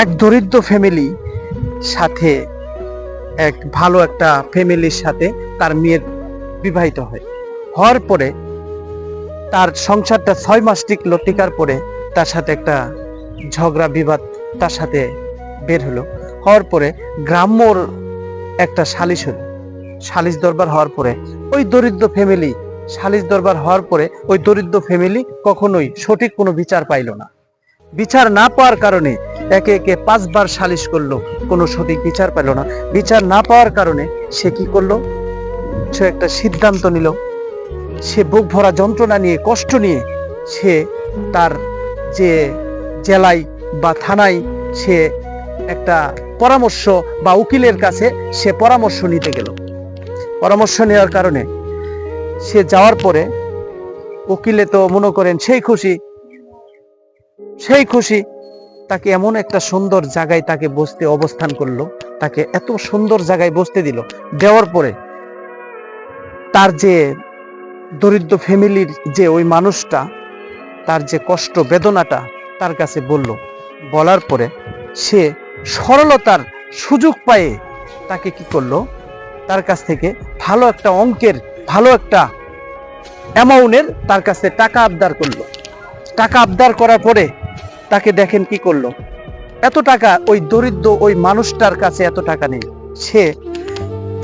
এক দরিদ্র ফ্যামিলি সাথে এক ভালো একটা ফ্যামিলির সাথে তার মেয়ের বিবাহিত হয়। হওয়ার পরে তার সংসারটা 6 মাস টিকলো। টিকার পরে তার সাথে একটা ঝগড়া বিবাদ তার সাথে বের হলো। হওয়ার পরে গ্রাম্যর একটা সালিশ হলো। সালিশ দরবার হওয়ার পরে ওই দরিদ্র ফ্যামিলি সালিশ দরবার হওয়ার পরে ওই দরিদ্র ফ্যামিলি কখনোই সঠিক কোনো বিচার পাইল না। বিচার না পাওয়ার কারণে একে একে 5 বার সালিশ করলো, কোনো সঠিক বিচার পেল না। বিচার না পাওয়ার কারণে সে কি করলো? সে একটা সিদ্ধান্ত নিল। সে বুক ভরা যন্ত্রণা নিয়ে, কষ্ট নিয়ে সে তার যে জেলায় বা থানায় সে একটা পরামর্শ বা উকিলের কাছে সে পরামর্শ নিতে গেল। পরামর্শ নেওয়ার কারণে সে যাওয়ার পরে উকিলে তো মনে করেন সেই খুশি তাকে এমন একটা সুন্দর জায়গায় তাকে বসতে অবস্থান করলো, তাকে এত সুন্দর জায়গায় বসতে দিল। দেওয়ার পরে তার যে দরিদ্র ফ্যামিলির যে ওই মানুষটা তার যে কষ্ট বেদনাটা তার কাছে বলল। বলার পরে সে সরলতার সুযোগ পায়ে তাকে কি করলো? তার কাছ থেকে ভালো একটা অঙ্কের ভালো একটা অ্যামাউন্টের তার কাছে টাকা আবদার করলো। টাকা আবদার করার পরে তাকে দেখেন কি করলো? এত টাকা ওই দরিদ্র ওই মানুষটার কাছে এত টাকা নেই। সে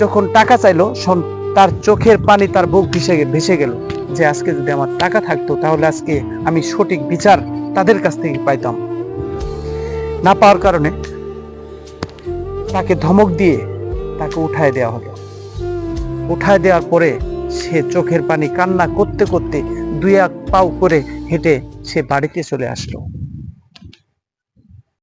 যখন টাকা চাইলো তার চোখের পানি তার বুক ভেসে গেল যে আজকে যদি আমার টাকা থাকতো তাহলে আজকে আমি সঠিক বিচার তাদের কাছ থেকে পাইতাম। না পাওয়ার কারণে তাকে ধমক দিয়ে তাকে উঠায় দেওয়া হলো। উঠায় দেওয়ার পরে সে চোখের পানি কান্না করতে করতে 2 পাও করে হেঁটে সে বাড়িতে চলে আসলো।